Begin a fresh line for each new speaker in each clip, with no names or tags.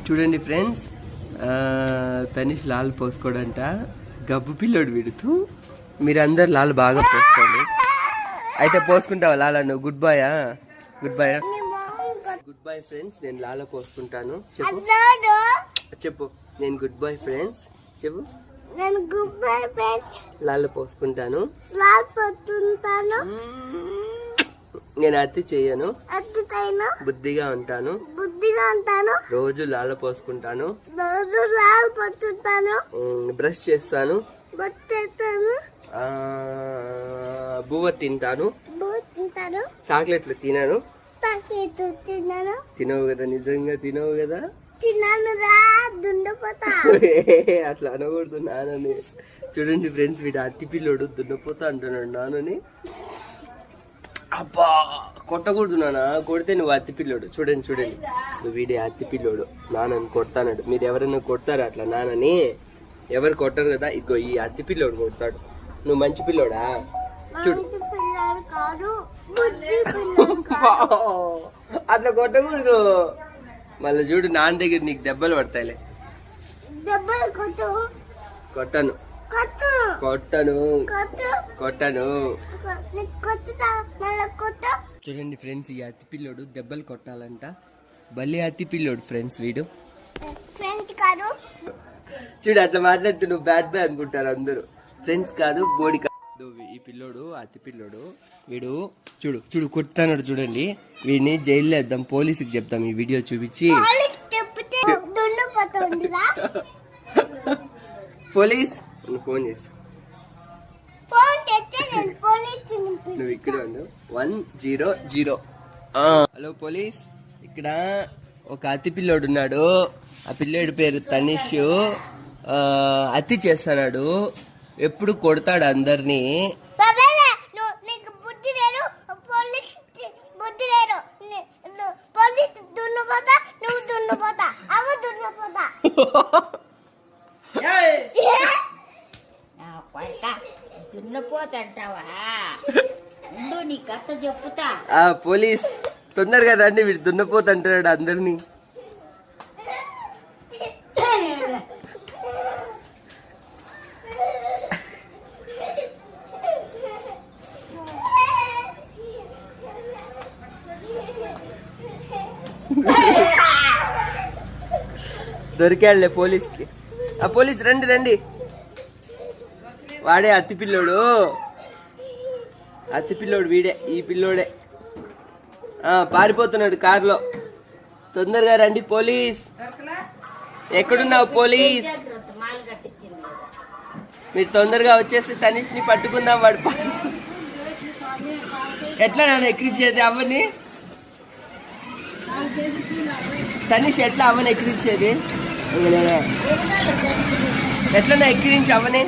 చూడండి ఫ్రెండ్స్, తనిష్ లాల్ పోసుకోడంట. గబ్బు పిల్లోడు విడుతూ మీరందరు లాల్ బాగా పోసుకోండి. అయితే పోసుకుంటావా లాలా నువ్వు? గుడ్ బాయా? Good bye. Good bye friends, నేను లాల పోసుకుంటాను. చెప్పు చెప్పు. నేను గుడ్ బాయ్ ఫ్రెండ్స్ చెప్పు.
నేను గుడ్ బాయ్ ఫ్రెండ్స్
లాల పోసుకుంటాను.
లాల్ పోసుకుంటాను.
నేను అతి చేయను.
అతి చేయను.
బుద్ధిగా ఉంటాను.
బుద్ధిగా ఉంటాను.
రోజు లాల పోసుకుంటాను.
రోజు లాల్ పోసుకుంటాను.
బ్రష్ చేస్తాను.
బ్రష్ చేస్తాను.
బువ్వ తింటాను.
బువ్వ తింటాను.
చాక్లెట్లు తినను.
చాక్లెట్లు తినను.
తినవు కదా? నిజంగా తినవు కదా?
తిన్నాను రా, దుండపోతా.
అట్లా అనకూడదు నాన్నని. చూడండి ఫ్రెండ్స్, వీడు అత్తి పిల్లోడు దున్నపోతా అంటున్నాడు నాన్నని. అబ్బా కొట్టకూడదు నాన్న, కొడితే నువ్వు అత్తి పిల్లోడు. చూడండి చూడండి, నువ్వు వీడే అత్తి పిల్లోడు, నాన్నని కొడతాడు. మీరు ఎవరైనా కొడతారు అట్లా నాన్నని? ఎవరు కొట్టరు కదా. ఇగో ఈ అత్తి పిల్లోడు కొడతాడు. నువ్వు మంచి పిల్లోడా? చూడు, అట్లా కొట్టకూడదు. మళ్ళీ చూడు, నాన్న దగ్గర నీకు దెబ్బలు పడతాయిలే. కొట్టను కొట్టను కొట్టను. చూడండి ఫ్రెండ్స్, ఈ అత్తి పిల్లోడు దెబ్బలు కొట్టాలంట. భలే అత్తి పిల్లోడు ఫ్రెండ్స్ వీడు. చూడు అట్లా మాట్లాడుతూ నువ్వు బ్యాడ్ బాయ్ అనుకుంటారు అందరూ. ఫ్రెండ్స్ కాదు, బోడి కాదు. ఈ పిల్లోడు అత్తి పిల్లోడు వీడు. చూడు చూడు కొట్టాడు. చూడండి, వీడిని జైల్లో వేద్దాం, పోలీసుకి చెప్తాం ఈ వీడియో చూపించి. పోలీస్ ఫోన్ చేస్తా. నువ్వు ఇక్కడ ఉండు. 100. హలో పోలీస్, ఇక్కడ ఒక అతి పిల్లోడు ఉన్నాడు. ఆ పిల్లోడి పేరు తనిష్. అతి చేస్తున్నాడు, ఎప్పుడు కొడతాడు అందరినీ. పోలీస్ తొందరగా రండి, వీడు దున్నపోతంటాడు అందరినీ. దొరికాడులే పోలీస్కి. ఆ పోలీస్ రండి రండి. వాడే అత్తి పిల్లోడు. అత్తి పిల్లోడు వీడే, ఈ పిల్లోడే. పారిపోతున్నాడు కారులో. తొందరగా రండి పోలీస్. ఎక్కడున్నావు పోలీస్? మీరు తొందరగా వచ్చేసి తనిష్ని పట్టుకుందాం. వాడు ఎట్లా నన్ను ఎక్కించేది అవ్వని? తనిష్ ఎట్లా అవ్వని ఎక్కిరించేది? ఎట్లా ఎక్కిరించి అవ్వని?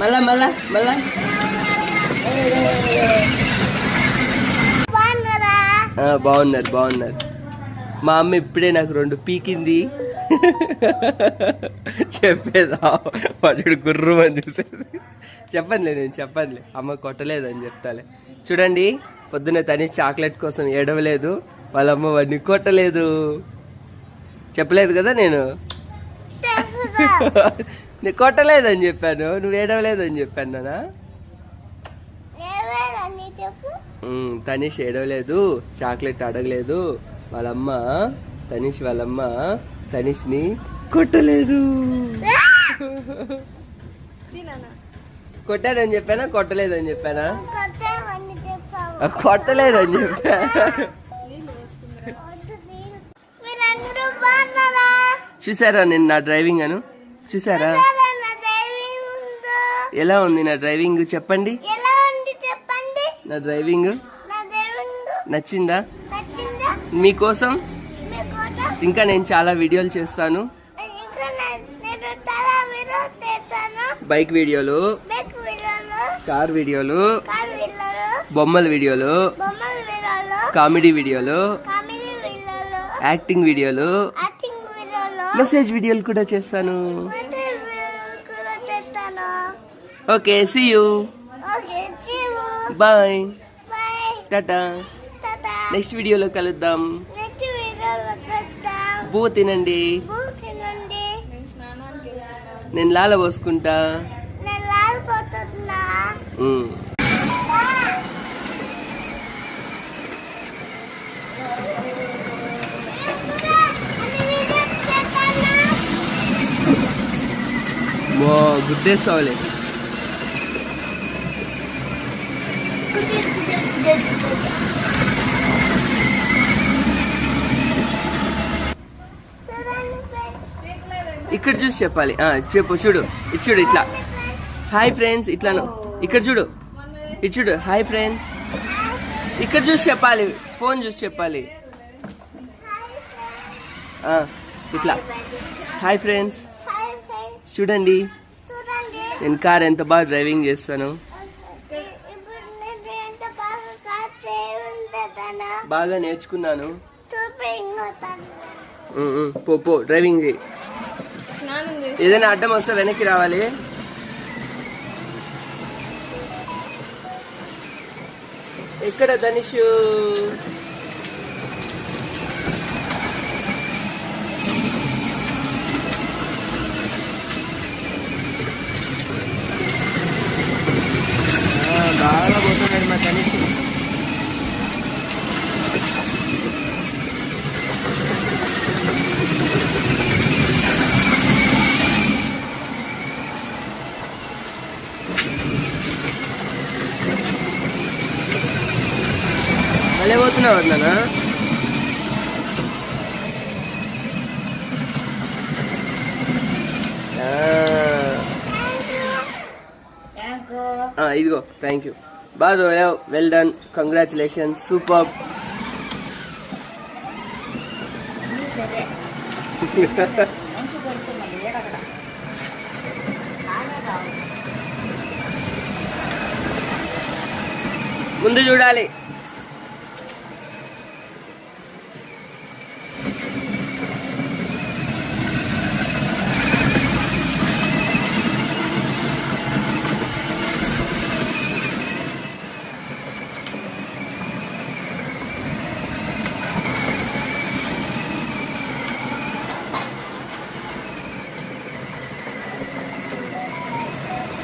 మళ్ళా మళ్ళా మళ్ళా. బాగున్నారు బాగున్నారు. మా అమ్మ ఇప్పుడే నాకు 2 పీకింది. చెప్పేదా? వాడు గుర్రం అని చూసేది. చెప్పనులే, నేను చెప్పనులే. అమ్మ కొట్టలేదని చెప్తాలే. చూడండి, పొద్దున్న తని చాక్లెట్ కోసం ఏడవలేదు. వాళ్ళమ్మ వాడిని కొట్టలేదు. చెప్పలేదు కదా నేను? నేను కొట్టలేదని చెప్పాను, నువ్వు ఏడవలేదని చెప్పాను నానా. తనీష్ ఏడవలేదు, చాక్లెట్ అడగలేదు. వాళ్ళమ్మ తనీష్ వాళ్ళమ్మ తనీష్ని కొట్టలేదు. కొట్టానని చెప్పానా కొట్టలేదని చెప్పానా? కొట్టలేదని చెప్పా. చూసారా నేను నా డ్రైవింగ్ అను? చూసారా ఎలా ఉంది నా డ్రైవింగ్? చెప్పండి. నా డ్రైవింగ్ నచ్చిందా? మీకోసం ఇంకా నేను చాలా వీడియోలు చేస్తాను. బైక్ వీడియోలు, కార్ వీడియోలు, బొమ్మల వీడియోలు, కామెడీ వీడియోలు, యాక్టింగ్ వీడియోలు, మెసేజ్ వీడియోలు కూడా చేస్తాను. Okay, see you. Bye. Tata. Next వీడియోలో కలుద్దాం.
నెక్స్ట్ వీడియోలో కలుద్దాం.
బూ తినండి.
తినండి.
నేను లాల పోసుకుంటా.
నేను లాలిపోతున్నా.
గుద్దేస్తావులే. ఇక్కడ చూసి చెప్పాలి. చెప్పు. చూడు ఇటు చూడు. ఇట్లా హాయ్ ఫ్రెండ్స్. ఇట్లాను ఇక్కడ చూడు. ఇటు చూడు. Hi friends. ఇక్కడ చూసి చెప్పాలి. ఫోన్ చూసి చెప్పాలి. ఇట్లా హాయ్ ఫ్రెండ్స్. చూడండి నేను కార్ ఎంత బాగా డ్రైవింగ్ చేస్తాను. బాగా నేర్చుకున్నాను. పో డ్రైవింగ్ చేయి. ఏదైనా అడ్డం వస్తే వెనక్కి రావాలి. ఎక్కడ ధనుష్? బాగా పోతున్నాడు మా ధనుష్. మళ్ళీ పోతున్నావు అన్నానా? ఇదిగో థ్యాంక్ యూ. బాగా వెల్ డన్. కంగ్రాచులేషన్స్. సూపర్. ముందు చూడాలి.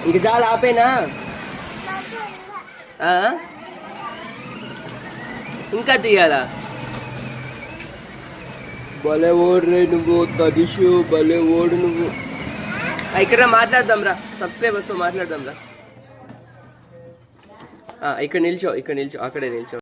ఇంక చాలా ఆపేనా? ఇంకా తీయాలా? భలే ఓడు రే నువ్వు తదిషు. భలే ఓడు నువ్వు. ఇక్కడ మాట్లాడదాం రా. సబ్స్క్రైబర్స్తో మాట్లాడదాం రా. ఇక్కడ నిల్చో. అక్కడే నిల్చో.